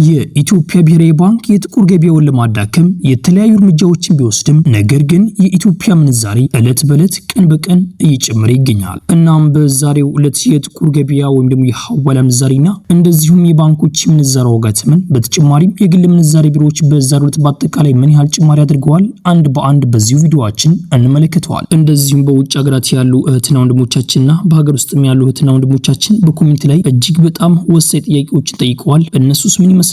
የኢትዮጵያ ብሔራዊ ባንክ የጥቁር ገበያውን ለማዳከም የተለያዩ እርምጃዎችን ቢወስድም ነገር ግን የኢትዮጵያ ምንዛሬ ዕለት በዕለት ቀን በቀን እየጨመረ ይገኛል። እናም በዛሬው ዕለት የጥቁር ገበያ ወይም ደግሞ የሐዋላ ምንዛሬና እንደዚሁም የባንኮች ምንዛሬ ዋጋ ተመን በተጨማሪም የግል ምንዛሬ ቢሮዎች በዛሬው ዕለት በአጠቃላይ ምን ያህል ጭማሪ አድርገዋል አንድ በአንድ በዚሁ ቪዲዮአችን እንመለከተዋል። እንደዚሁም በውጭ ሀገራት ያሉ እህትና ወንድሞቻችንና በሀገር ውስጥም ያሉ እህትና ወንድሞቻችን በኮሜንት ላይ እጅግ በጣም ወሳኝ ጥያቄዎችን ጠይቀዋል። እነሱስ ምን ይመስላሉ?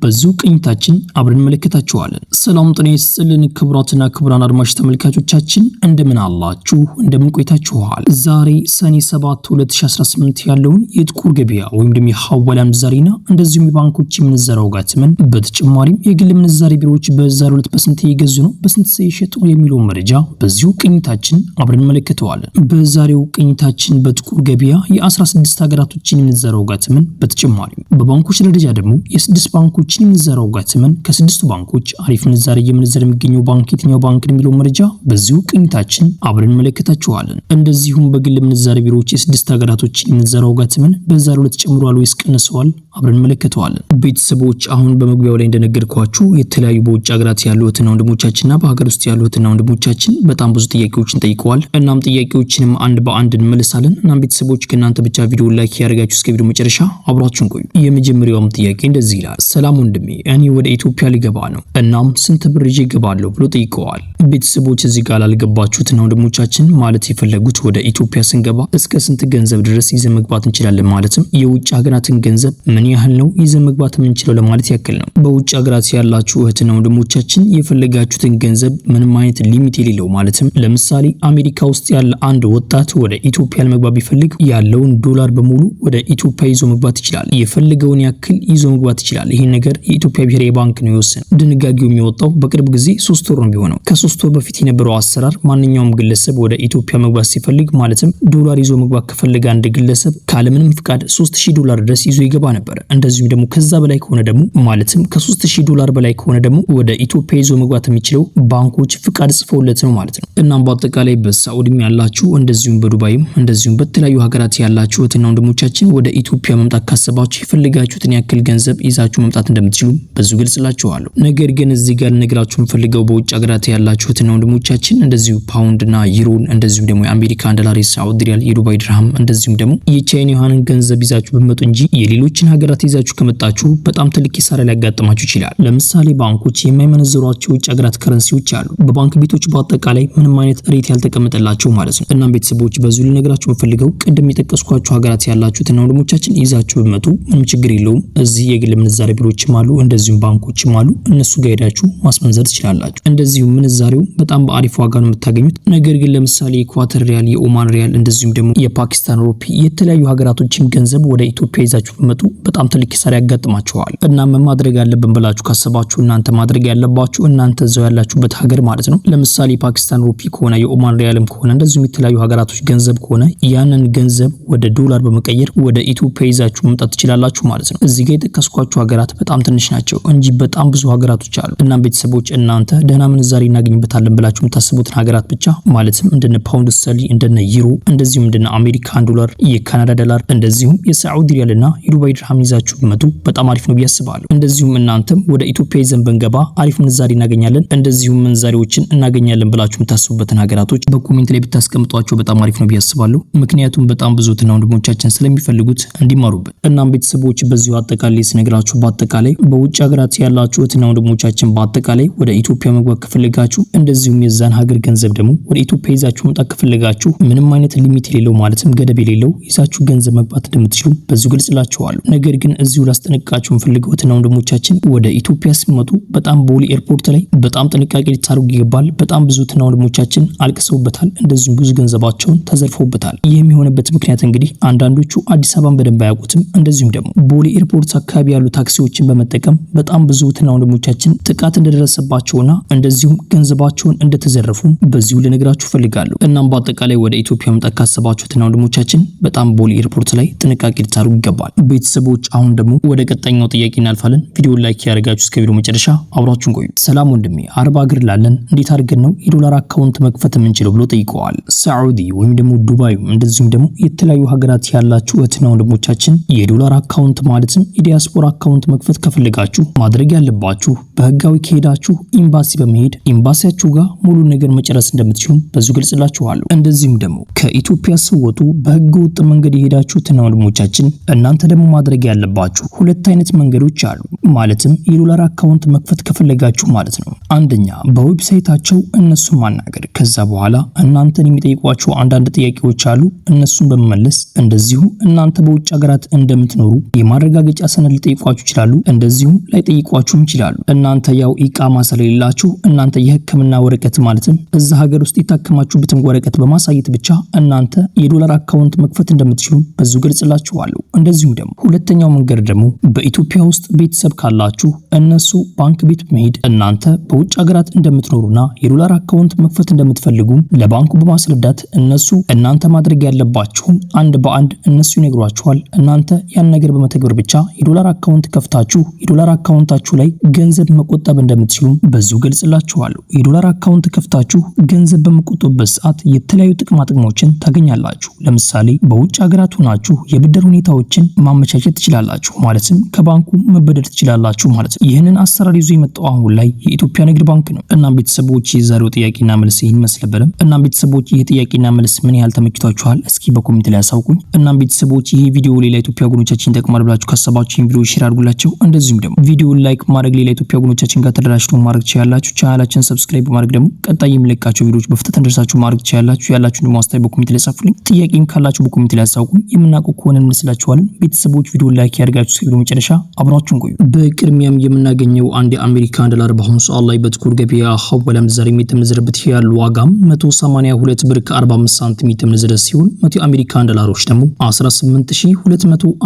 በዚሁ ቅኝታችን አብረን እንመለከታቸዋለን። ሰላም ጤና ይስጥልን ክቡራትና ክቡራን አድማጭ ተመልካቾቻችን እንደምን አላችሁ? እንደምን ቆይታችኋል? ዛሬ ሰኔ 7 2018 ያለውን የጥቁር ገበያ ወይም ደግሞ የሐዋላ ምንዛሬና እንደዚሁም የባንኮች ምንዛሬ ዋጋ ተመን በተጨማሪም የግል ምንዛሬ ቢሮዎች በዛሬው ዕለት በስንት እየገዙ ነው፣ በስንት እየሸጡ የሚለው መረጃ በዚሁ ቅኝታችን አብረን እንመለከተዋለን። በዛሬው ቅኝታችን በጥቁር ገበያ የ16 ሀገራቶችን ምንዛሬ ዋጋ ተመን በተጨማሪም በባንኮች ደረጃ ደግሞ የስድስት ባንኮችን ምንዛሬ ዋጋ ተመን ከስድስቱ ባንኮች አሪፍ ምንዛሬ የምንዛሬ የሚገኘው ባንክ የትኛው ባንክ ነው የሚለው መረጃ በዚሁ ቅኝታችን አብረን እንመለከታቸዋለን። እንደዚሁም በግል ምንዛሬ ቢሮዎች የስድስት ሀገራቶችን ምንዛሬ ዋጋ ተመን በዛሬው ዕለት ጨምሯል ወይስ ቀንሰዋል አብረን እንመለከተዋለን። ቤተሰቦች አሁን በመግቢያው ላይ እንደነገርኳችሁ የተለያዩ በውጭ ሀገራት ያሉ እህትና ወንድሞቻችንና በሀገር ውስጥ ያሉ እህትና ወንድሞቻችን በጣም ብዙ ጥያቄዎችን ጠይቀዋል። እናም ጥያቄዎችንም አንድ በአንድ እንመልሳለን። እናም ቤተሰቦች ከእናንተ ብቻ ቪዲዮ ላይክ ያደርጋችሁ እስከ ቪዲዮ መጨረሻ አብራችሁን ቆዩ። የመጀመሪያውም ጥያቄ እንደዚህ ይላል። ሰላም ወንድሜ፣ እኔ ወደ ኢትዮጵያ ሊገባ ነው። እናም ስንት ብር ይዤ እገባለሁ ብሎ ጠይቀዋል። ቤተሰቦች እዚህ ጋር ላልገባችሁትና ወንድሞቻችን ማለት የፈለጉት ወደ ኢትዮጵያ ስንገባ እስከ ስንት ገንዘብ ድረስ ይዘን መግባት እንችላለን፣ ማለትም የውጭ ሀገራትን ገንዘብ ምን ያህል ነው ይዘን መግባት የምንችለው ለማለት ያክል ነው። በውጭ ሀገራት ያላችሁ እህትና ወንድሞቻችን የፈለጋችሁትን ገንዘብ ምንም አይነት ሊሚት የሌለው ማለትም ለምሳሌ አሜሪካ ውስጥ ያለ አንድ ወጣት ወደ ኢትዮጵያ ለመግባት ቢፈልግ ያለውን ዶላር በሙሉ ወደ ኢትዮጵያ ይዞ መግባት ይችላል። የፈለገውን ያክል ይዞ መግባት ይችላል። ይሄን ነገር የኢትዮጵያ ብሔራዊ ባንክ ነው የወሰነው። ድንጋጌው የሚወጣው በቅርብ ጊዜ 3 ወር ነው ቢሆነው። ከ3 ወር በፊት የነበረው አሰራር ማንኛውም ግለሰብ ወደ ኢትዮጵያ መግባት ሲፈልግ ማለትም ዶላር ይዞ መግባት ከፈለገ አንድ ግለሰብ ካለምንም ፍቃድ $3000 ድረስ ይዞ ይገባ ነበር። እንደዚሁም ደግሞ ከዛ በላይ ከሆነ ደግሞ ማለትም ከ$3000 በላይ ከሆነ ደግሞ ወደ ኢትዮጵያ ይዞ መግባት የሚችለው ባንኮች ፍቃድ ጽፈውለት ነው ማለት ነው። እናም በአጠቃላይ በሳዑዲም ያላችሁ እንደዚሁም በዱባይም እንደዚሁም በተለያዩ ሀገራት ያላችሁ እህትና ወንድሞቻችን ወደ ኢትዮጵያ መምጣት ካሰባችሁ የፈለጋችሁትን ያክል ገንዘብ ይዛችሁ መምጣት እንደምትችሉ በዙ ገልጽላችኋለሁ። ነገር ግን እዚህ ጋር ነግራችሁ የምፈልገው በውጭ ሀገራት ያላችሁ እህትና ወንድሞቻችን እንደዚሁ ፓውንድና ዩሮን እንደዚሁም ደግሞ የአሜሪካን ዶላር፣ የሳዑዲ ሪያል፣ የዱባይ ድርሃም እንደዚሁም ደግሞ የቻይና ዩዋንን ገንዘብ ይዛችሁ ብትመጡ እንጂ የሌሎችን ሀገራት ይዛችሁ ከመጣችሁ በጣም ትልቅ ኪሳራ ሊያጋጥማችሁ ይችላል። ለምሳሌ ባንኮች የማይመነዘሯቸው የውጭ ሀገራት ከረንሲዎች አሉ። በባንክ ቤቶች በአጠቃላይ ምንም አይነት ሬት ያልተቀመጠላቸው ማለት ነው። እናም ቤተሰቦች በዙ ልነግራችሁ የምፈልገው ቅድም የጠቀስኳችሁ ሀገራት ያላችሁትና ወንድሞቻችን ይዛችሁ ብትመጡ ምንም ችግር የለውም። እዚህ የግል ምንዛሬ ቢሮዎችም አሉ እንደዚሁም ባንኮችም አሉ። እነሱ ጋር ሄዳችሁ ማስመንዘር ትችላላችሁ። እንደዚሁም ምንዛሬው በጣም በአሪፍ ዋጋ ነው የምታገኙት። ነገር ግን ለምሳሌ የኳተር ሪያል፣ የኦማን ሪያል እንደዚሁም ደግሞ የፓኪስታን ሩፒ የተለያዩ ሀገራቶችን ገንዘብ ወደ ኢትዮጵያ ይዛችሁ ብትመጡ በጣም ትልቅ ኪሳራ ያጋጥማችኋል። እናም ማድረግ አለብን ብላችሁ ካሰባችሁ እናንተ ማድረግ ያለባችሁ እናንተ እዛው ያላችሁበት ሀገር ማለት ነው። ለምሳሌ ፓኪስታን ሩፒ ከሆነ የኦማን ሪያልም ከሆነ እንደዚሁም የተለያዩ ሀገራቶች ገንዘብ ከሆነ ያንን ገንዘብ ወደ ዶላር በመቀየር ወደ ኢትዮጵያ ይዛችሁ መምጣት ትችላላችሁ ማለት ነው። እዚህ ጋር የጠቀስኳችሁ ሀገራት በጣም ትንሽ ናቸው እንጂ በጣም ብዙ ሀገራቶች አሉ። እናም ቤተሰቦች እናንተ ደህና ምንዛሬ እናገኝበታለን ብላችሁ የምታስቡትን ሀገራት ብቻ ማለትም እንደነ ፓውንድ ስተርሊንግ፣ እንደነ ዩሮ እንደዚሁም እንደነ አሜሪካን ዶላር፣ የካናዳ ዶላር እንደዚሁም የሳዑዲ ሪያልና የዱባይ ድርሃም ይዛችሁ ብትመጡ በጣም አሪፍ ነው ብያስባለሁ። እንደዚሁም እናንተም ወደ ኢትዮጵያ ይዘን ብንገባ አሪፍ ምንዛሬ እናገኛለን እንደዚሁም ምንዛሬዎችን እናገኛለን ብላችሁ የምታስቡበትን ሀገራቶች በኮሜንት ላይ ብታስቀምጧቸው በጣም አሪፍ ነው ብያስባለሁ። ምክንያቱም በጣም ብዙ እህትና ወንድሞቻችን ስለሚፈልጉት እንዲማሩበት። እናም ቤተሰቦች በዚሁ አጠቃላይ ስነግራችሁ በአጠቃላይ በውጭ ሀገራት ያላችሁ እህትና ወንድሞቻችን በአጠቃላይ ወደ ኢትዮጵያ መግባት ከፈለጋችሁ እንደዚሁም የዛን ሀገር ገንዘብ ደግሞ ወደ ኢትዮጵያ ይዛችሁ መምጣት ከፈለጋችሁ ምንም አይነት ሊሚት የሌለው ማለትም ገደብ የሌለው ይዛችሁ ገንዘብ መግባት እንደምትችሉ በዚሁ ገልጽላችኋለሁ። ነገር ግን እዚሁ ላስጠነቅቃችሁ የምፈልገው እህትና ወንድሞቻችን ወደ ኢትዮጵያ ሲመጡ በጣም ቦሌ ኤርፖርት ላይ በጣም ጥንቃቄ ልታደርጉ ይገባል። በጣም ብዙ እህትና ወንድሞቻችን አልቅሰውበታል፣ እንደዚሁም ብዙ ገንዘባቸውን ተዘርፈውበታል። ይህ የሚሆንበት ምክንያት እንግዲህ አንዳንዶቹ አዲስ አበባን በደንብ አያውቁትም። እንደዚሁም ደግሞ ቦሌ ኤርፖርት አካባቢ ያሉ ታክሲዎችን በመጠቀም በጣም ብዙ እህትና ወንድሞቻችን ጥቃት እንደደረሰባቸውና እንደዚሁም ገንዘባቸውን እንደተዘረፉ በዚሁ ልነግራችሁ ፈልጋለሁ። እናም በአጠቃላይ ወደ ኢትዮጵያ መምጣት ካሰባችሁ እህትና ወንድሞቻችን በጣም ቦሌ ኤርፖርት ላይ ጥንቃቄ ልታደርጉ ይገባል። ቤተሰቦች አሁን ደግሞ ወደ ቀጣኛው ጥያቄ እናልፋለን። ቪዲዮ ላይክ ያደርጋችሁ እስከ ቪዲዮ መጨረሻ አብራችሁን ቆዩ። ሰላም ወንድሜ፣ አረብ ሀገር ላለን እንዴት አድርገን ነው የዶላር አካውንት መክፈት የምንችለው ብሎ ጠይቀዋል። ሳዑዲ ወይም ደግሞ ዱባይ እንደዚሁም ደግሞ የተለያዩ ሀገራት ያላችሁ እህትና ወንድሞቻችን የዶላር አካውንት ማለትም የዲያስፖራ አካውንት አካውንት መክፈት ከፈለጋችሁ ማድረግ ያለባችሁ በህጋዊ ከሄዳችሁ ኤምባሲ በመሄድ ኤምባሲያችሁ ጋር ሙሉ ነገር መጨረስ እንደምትችሉ በዚሁ ገልጽላችኋለሁ። እንደዚሁም ደግሞ ከኢትዮጵያ ስወጡ በህገ ወጥ መንገድ የሄዳችሁ ወንድሞቻችን እናንተ ደግሞ ማድረግ ያለባችሁ ሁለት አይነት መንገዶች አሉ። ማለትም የዶላር አካውንት መክፈት ከፈለጋችሁ ማለት ነው። አንደኛ በዌብሳይታቸው እነሱን ማናገር፣ ከዛ በኋላ እናንተን የሚጠይቋችሁ አንዳንድ ጥያቄዎች አሉ፣ እነሱን በመመለስ እንደዚሁ እናንተ በውጭ ሀገራት እንደምትኖሩ የማረጋገጫ ሰነድ ሊጠይቋችሁ ይችላሉ፣ እንደዚሁ ላይጠይቋችሁም ይችላሉ። እናንተ ያው ኢቃማ ስለሌላችሁ እናንተ የህክምና ወረቀት ማለትም እዛ ሀገር ውስጥ የታከማችሁበትን ወረቀት በማሳየት ብቻ እናንተ የዶላር አካውንት መክፈት እንደምትችሉ በዚሁ ገልጽላችኋለሁ። እንደዚሁም ደግሞ ሁለተኛው መንገድ ደግሞ በኢትዮጵያ ውስጥ ቤተሰብ ካላችሁ እነሱ ባንክ ቤት በመሄድ እናንተ በውጭ ሀገራት እንደምትኖሩና የዶላር አካውንት መክፈት እንደምትፈልጉ ለባንኩ በማስረዳት እነሱ እናንተ ማድረግ ያለባችሁን አንድ በአንድ እነሱ ይነግሯችኋል። እናንተ ያን ነገር በመተግበር ብቻ የዶላር አካውንት ከፍታችሁ የዶላር አካውንታችሁ ላይ ገንዘብ መቆጠብ እንደምትችሉ በዚሁ ገልጽላችኋለሁ። የዶላር አካውንት ከፍታችሁ ገንዘብ በመቆጠብበት ሰዓት የተለያዩ ጥቅማ ጥቅሞችን ታገኛላችሁ። ለምሳሌ በውጭ ሀገራት ሆናችሁ የብድር ሁኔታዎችን ማመቻቸት ትችላላችሁ። ማለትም ከባንኩ መበደር ትችላላችሁ ማለት ነው። ይህንን አሰራር ይዞ የመጣው አሁን ላይ የኢትዮጵያ ንግድ ባንክ ነው። እናም ቤተሰቦች የዛሬው ጥያቄና መልስ ይህን መስለበለም። እናም ቤተሰቦች ይህ ጥያቄና መልስ ምን ያህል ተመችቷችኋል? እስኪ በኮሜንት ላይ አሳውቁኝ። እናም ቤተሰቦች ይህ ቪዲዮ ሌላ ኢትዮጵያ ወገኖቻችን ይጠቅማል ብላችሁ ካሰባችሁ ይህን ቪዲዮ ሼር አድርጉላቸው። እንደዚሁም ደግሞ ቪዲዮውን ላይክ ማድረግ ሌላ ኢትዮጵያ ወገኖቻችን ጋር ተደራሽቶ ማድረግ ትችላላችሁ። ቻናላችንን ሰብስክራይብ በማድረግ ደግሞ ቀጣይ የሚለቃቸው ቪዲዮዎች በፍጥነት እንደርሳችሁ ማድረግ ትችላላችሁ። ያላችሁን ደግሞ አስተያየት በኮሜንት ላይ ጻፉልኝ። ጥያቄም ካላችሁ በኮሜንት ላይ አሳውቁኝ። የምናውቀው ከሆነ እንመስላችኋለን። ቤተሰቦች ቪዲዮ ላይክ ያድርጋችሁ። እስከ ቪዲዮ መጨረሻ አብራችሁን ቆዩ። በቅድሚያም የምናገኘው አንድ የአሜሪካን ዶላር በአሁኑ ሰዓት ላይ በጥቁር ገበያ ሐዋላ ምንዛሬ የሚተመነዘረበት ያለው ዋጋም 182 ብር ከ45 ሳንቲም የተመነዘረ ሲሆን 100 የአሜሪካን ዶላሮች ደግሞ 18245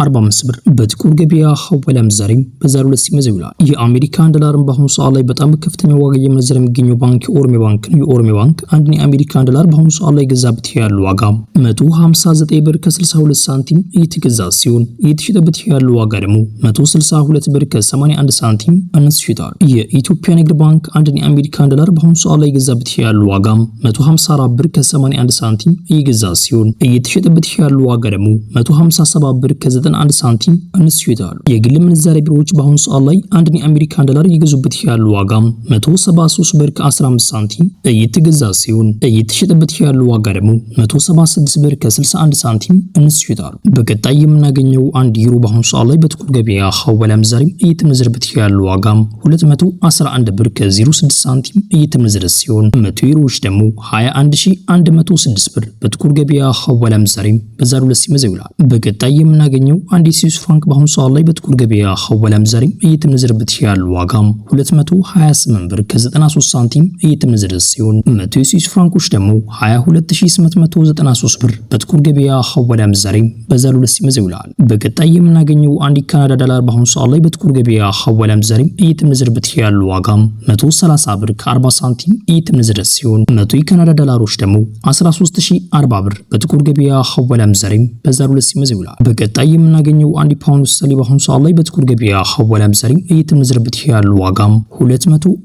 ብር በጥቁር ገበያ ሐዋላ ምንዛሬ በዛሬው ዕለት ሲመዘው ይውላል። የአሜሪካን ዶላርን በአሁኑ ሰዓት ላይ በጣም ከፍተኛ ዋጋ እየመነዘረ የሚገኘው ባንክ ኦሮሜ ባንክ ነው። የኦሮሜ ባንክ አንድ የአሜሪካን ዶላር በአሁኑ ሰዓት ላይ ገዛበት ያለው ዋጋ 159 ብር ከ62 ሳንቲም እየተገዛ ሲሆን እየተሸጠበት ያለው ዋጋ ደግሞ 162 ብር ከ81 ሳንቲም አንስሽታል። የኢትዮጵያ ንግድ ባንክ አንድ የአሜሪካን ዶላር በአሁኑ ሰዓት ላይ ገዛበት ያለው ዋጋ 154 ብር ከ81 ሳንቲም እየገዛ ሲሆን እየተሸጠበት ያለው ዋጋ ደግሞ 157 ብር ከ91 ሳንቲም አንስሽታል። የግል ምንዛሬ ቢሮዎች በአሁኑ ሰዓት ላይ አንድ የአሜሪካን ዶላር እየገዙበት ያለው ዋጋ 173 ብር ከ15 ሳንቲም እየተገዛ ሲሆን እየተሸጠበት ያለው ዋጋ ደግሞ 176 ብር ከ61 ሳንቲም አንስሽታል። በቀጣይ የምናገኘው አንድ ዩሮ በአሁኑ ሰዓት ላይ በጥቁር ገበያ ሐዋላ ምንዛሬ እየተመነዘረበት ያለው ዋጋ 211 ብር ከ06 ሳንቲም እየተመነዘረ ሲሆን 100 ዩሮዎች ደግሞ 21106 ብር በጥቁር ገበያ ሐዋላ ምንዛሬ በዛሬው ዕለት ሲመዘው ይውላል። በቀጣይ የምናገኘው አንድ ስዊስ ፍራንክ በአሁኑ ሰዓት ላይ በጥቁር ገበያ ሐዋላ ምንዛሬ እየተመነዘረበት ያለው ዋጋ 228 ብር ከ93 ሳንቲም እየተመነዘረ ሲሆን 100 ስዊስ ፍራንኮች ደግሞ 22893 ብር በጥቁር ገበያ ሐዋላ ምንዛሬ በዛሬው ዕለት ሲመዘው ይውላል። በቀጣይ የምናገኘው አንድ ካናዳ ዶላር በአሁኑ ሰዓት ላይ በጥቁር ገበያ ሐዋላ ምንዛሬ እየተመነዘረበት ያለው ዋጋ 130 ብር ከ40 ሳንቲም እየተመነዘረ ሲሆን 100 የካናዳ ዶላሮች ደግሞ 13040 ብር በጥቁር ገበያ ሐዋላ ምንዛሬ በዛሬው ዕለት ሲመዘው ይውላል። በቀጣይ የምናገኘው አንድ ፓውንድ ስተርሊንግ በአሁኑ ሰዓት ላይ በጥቁር ገበያ ሐዋላ ምንዛሬ እየተመነዘረበት ያለው ዋጋ 244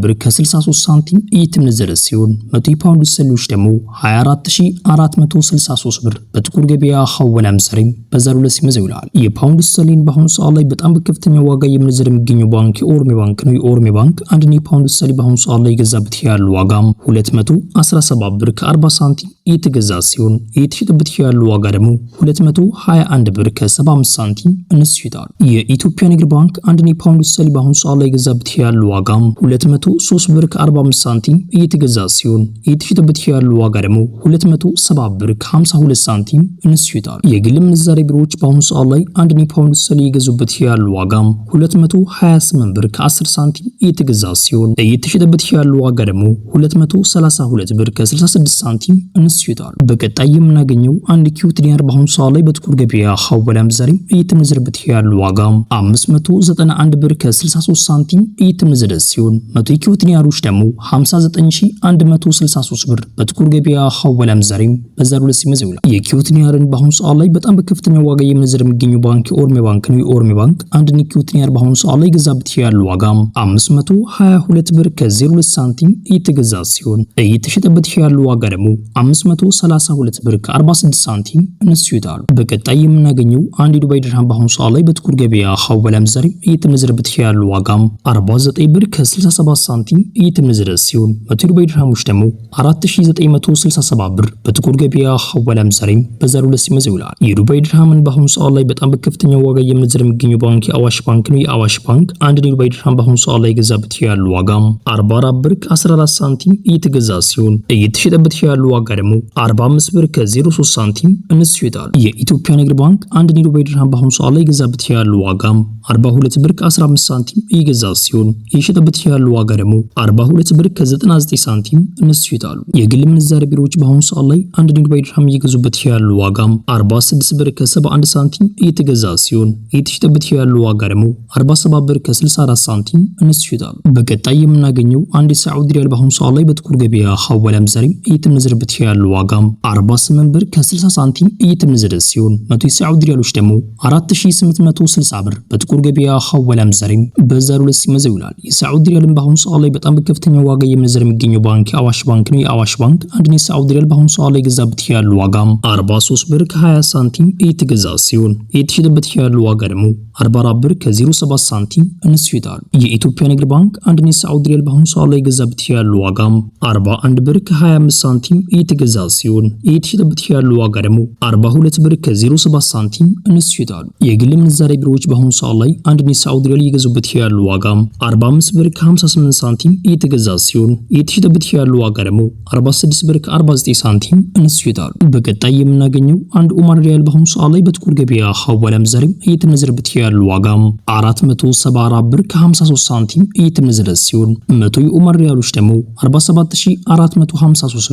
ብር ከ63 ሳንቲም እየተመነዘረ ሲሆን 100 ፓውንድ ስተርሊንግ ደግሞ 24463 ብር በጥቁር ገበያ ሐዋላ ምንዛሬ በዛሬው ዕለት ሲመዘው ይውላል። የፓውንድ ስተርሊንግ በአሁኑ ሰዓት ላይ በጣም በከፍተኛ ዋጋ እየመነዘረ የሚገኘው ባንክ የኦሮሜ ባንክ ነው። የኦሮሜ ባንክ አንድ የፓውንድ ስተርሊንግ በአሁኑ ሰዓት ላይ የገዛበት ያለው ዋጋ 217 ብር ከ40 ሳንቲም እየተገዛ ሲሆን እየተሸጠበት ያለው ዋጋ ደግሞ 221 ብር ከ75 ሳንቲም አንስሽታል። የኢትዮጵያ ንግድ ባንክ አንድ የፓውንድ ስተርሊንግ በአሁኑ ሰዓት ላይ የገዛበት ያለው ዋጋ 203 ብር ከ45 ሳንቲም እየተገዛ ሲሆን እየተሸጠበት ያለው ዋጋ ደግሞ 270 ብር ከ52 ሳንቲም አንስሽታል። የግል ምንዛሬ ቢሮዎች በአሁኑ ሰዓት ላይ አንድ የፓውንድ ስተርሊንግ የገዙበት ያለው ዋጋ 228 ብር ከ10 ሳንቲም እየተገዛ ሲሆን እየተሸጠበት ያለው ዋጋ ደግሞ 232 ብር ከ66 ሳንቲም አንስሽታል። በቀጣይ የምናገኘው አንድ ኪዩት ዲናር በአሁኑ ሰዓት ላይ በጥቁር ገበያ ሐዋላ ምንዛሬ እየተመነዘረበት ያለው ዋጋ 591 ብር ከ63 ሳንቲም እየተመነዘረ ሲሆን 100 ኪዩት ዲናሮች ደግሞ 59163 ብር በጥቁር ገበያ ሐዋላ ምንዛሬ በዛሬው ዕለት ሲመዘው ይውላል። የኪዩት ዲናርን በአሁኑ ሰዓት ላይ በጣም በከፍተኛ ዋጋ እየመነዘረ የሚገኘው ባንክ የኦሮሜ ባንክ ነው። የኦሮሜ ባንክ አንድ ኪዩት ዲናር በአሁኑ ሰዓት ላይ የገዛበት ያለው ዋጋ 522 ብር ከ02 ሳንቲም እየተገዛ ሲሆን እየተሸጠበት ያለው ዋጋ ደግሞ 532 ብር ከ46 ሳንቲም አንስሽታል። በቀጣይ የምናገኘው አንድ ዱባይ ድርሃም በአሁኑ ሰዓት ላይ በጥቁር ገበያ ገበያ ሐዋላ ምንዛሬ እየተመነዘረበት ያለው ዋጋም 49 ብር ከ67 ሳንቲም እየተመነዘረ ሲሆን 100 የዱባይ ድርሃሞች ደግሞ 4967 ብር በጥቁር ገበያ ሐዋላ ምንዛሬ በዛሬው ዕለት ሲመነዘር ይውላል። የዱባይ ድርሃምን በአሁኑ ሰዓት ላይ በጣም በከፍተኛ ዋጋ እየመነዘረ የሚገኘው ባንክ የአዋሽ ባንክ ነው። የአዋሽ ባንክ አንድ የዱባይ ድርሃም በአሁኑ ሰዓት ላይ የገዛበት ያለው ዋጋም 44 ብር ከ14 ሳንቲም እየተገዛ ሲሆን እየተሸጠበት ያለው ዋጋ ደግሞ 45 ብር ከ03 ሳንቲም እነሱ ይወጣሉ። የኢትዮጵያ ንግድ ባንክ አንድ የዱባይ ድርሃም በአሁኑ ሰዓት ላይ የገዛበት ያለው ዋጋም 42 ብር ከ15 ሳንቲም እየገዛ ሲሆን እየሸጠበት ያለው ዋጋ ደግሞ 42 ብር ከ99 ሳንቲም እነሱ ይወጣሉ። የግል ምንዛሬ ቢሮዎች በአሁኑ ሰዓት ላይ አንድ የዱባይ ድርሃም እየገዙበት ያለው ዋጋም 46 ብር ከ71 ሳንቲም እየተገዛ ሲሆን እየተሸጠበት ያለው ዋጋ ደግሞ 47 ብር ከ64 ሳንቲም እነሱ ይወጣሉ። በቀጣይ የምናገኘው አንድ የሳዑዲ ሪያል በአሁኑ ሰዓት ላይ በጥቁር ገበያ ሐዋላ ምንዛሬ እየተመነዘረበት ያለው ዋጋም 48 ብር ከ60 ሳንቲም እየተመነዘረ ሲሆን 100 የሳዑዲ ሪያሎች ደግሞ 4860 ብር በጥቁር ገበያ ሐዋላ ምንዛሬ በዛሬው ዕለት ሲመነዘር ይውላል። የሳዑዲ ሪያልን በአሁኑ ሰዓት ላይ በጣም በከፍተኛ ዋጋ እየመነዘረ የሚገኘው ባንክ የአዋሽ ባንክ ነው። የአዋሽ ባንክ አንድ የሳዑዲ ሪያል በአሁኑ ሰዓት ላይ የገዛበት ያለው ዋጋም 43 ብር ከ20 ሳንቲም እየተገዛ ሲሆን እየተሸጠበት ያለው ዋጋ ደግሞ 44 ብር ከ07 ሳንቲም እነሱ ይወጣሉ። የኢትዮጵያ ንግድ ባንክ አንድ የሳዑዲ ሪያል በአሁኑ ሰዓት ላይ የገዛበት ያለው ዋጋም 41 ብር ከ25 ሳንቲም እየተገዛ ሲሆን እየተሸጠበት ያለው ዋጋ ደግሞ 42 ብር ከ07 ሳንቲም እነሱ ይወጣሉ። የግል ምንዛሬ ቢሮዎች በአሁኑ ሰዓት ላይ አንድ የሳዑዲ ሪያል እየገዙበት ያለው ዋጋም 45 ብር ከ58 ሳንቲም እየተገዛ ሲሆን እየተሸጠበት ያለው ዋጋ ደግሞ 46 ብር ከ49 ሳንቲም እነሱ ይወጣሉ። በቀጣይ የምናገኘው አንድ ኦማር ሪያል በአሁኑ ሰዓት ላይ በጥቁር ገበያ ሐዋላ ምንዛሬ እየተመነዘረበት ያለው ዋጋም 474 ብር ከ53 ሳንቲም እየተመነዘረ ሲሆን 100 የኦማር ሪያሎች ደግሞ 47453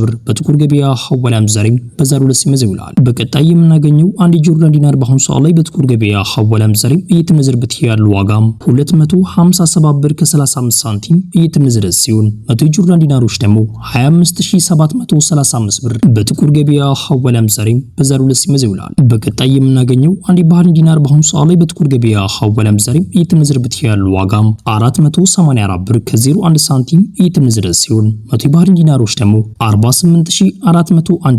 ብር በጥቁር ገበያ ሐዋላ ምንዛሬ በዛሬው ዕለት ሲመነዘር ይውላል። በቀጣይ የምናገኘው አንድ የጆርዳን ዲናር በአሁኑ ሰዓት ላይ በጥቁር ገበያ ሐዋላ ምንዛሬ እየተመነዘረበት ያለው ዋጋም 257 ብር ከ35 ሳንቲም እየተመነዘረ ሲሆን 100 የጆርዳን ዲናሮች ደግሞ 25735 ብር በጥቁር ገበያ ሐዋላ ምንዛሬ በዛሬው ዕለት ሲመነዘር ይውላል። በቀጣይ የምናገኘው አንድ የባህሬን ዲናር በአሁኑ ሰዓት ላይ በጥቁር ገበያ ሐዋላ ምንዛሬ እየተመነዘረበት ያለው ዋጋም 484 ብር ከ01 ሳንቲም እየተመነዘረ ሲሆን 100 የባህሬን ዲናሮች ደግሞ 48401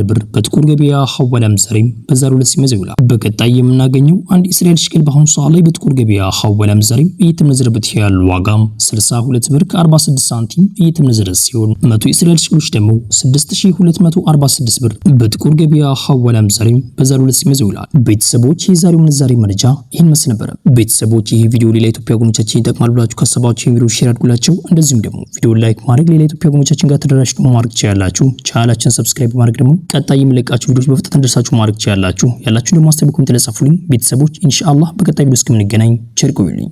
ብር በጥቁር ገበያ ሐዋላ ምንዛሬ በዛሬው ዕለት ሲመነዘር ይውላል። በቀጣይ የምናገኘው አንድ እስራኤል ሽቅል በአሁኑ ሰዓት ላይ በጥቁር ገበያ ሐዋላ ምንዛሬ እየተመነዘረበት ያለው ዋጋም 62 ብር ከ46 ሳንቲም እየተመነዘረ ሲሆን 100 የእስራኤል ሽቅሎች ደግሞ 6246 ብር በጥቁር ገበያ ሐዋላ ምንዛሬ በዛሬው ዕለት ሲመነዘር ይውላል። ቤተሰቦች የዛሬው ምንዛሬ መረጃ ይህን መስል ነበር። ቤተሰቦች ይህ ቪዲዮ ሌላ ኢትዮጵያ ወገኖቻችን ይጠቅማል ብላችሁ ካሰባችሁ ይሄን ቪዲዮ ሼር አድርጉላቸው። እንደዚሁም ደግሞ ቪዲዮ ላይክ ማድረግ ሌላ ኢትዮጵያ ወገኖቻችን ጋር ተደራሽ ማድረግ ትችላላችሁ። ቻናላችንን ሰብስክራይብ ማድረግ ደግሞ ቀጣይ የሚለቃችሁ ቪዲዮዎች በፍጥነት እንዲደርሳችሁ ማድረግ ትችላላችሁ። ያላችሁን ደግሞ አስተያየት በኮሜንት ላይ ጻፉልኝ። ቤተሰቦች ኢንሻአላህ በቀጣይ ቪዲዮ እስከምንገናኝ ቸር ቆዩልኝ።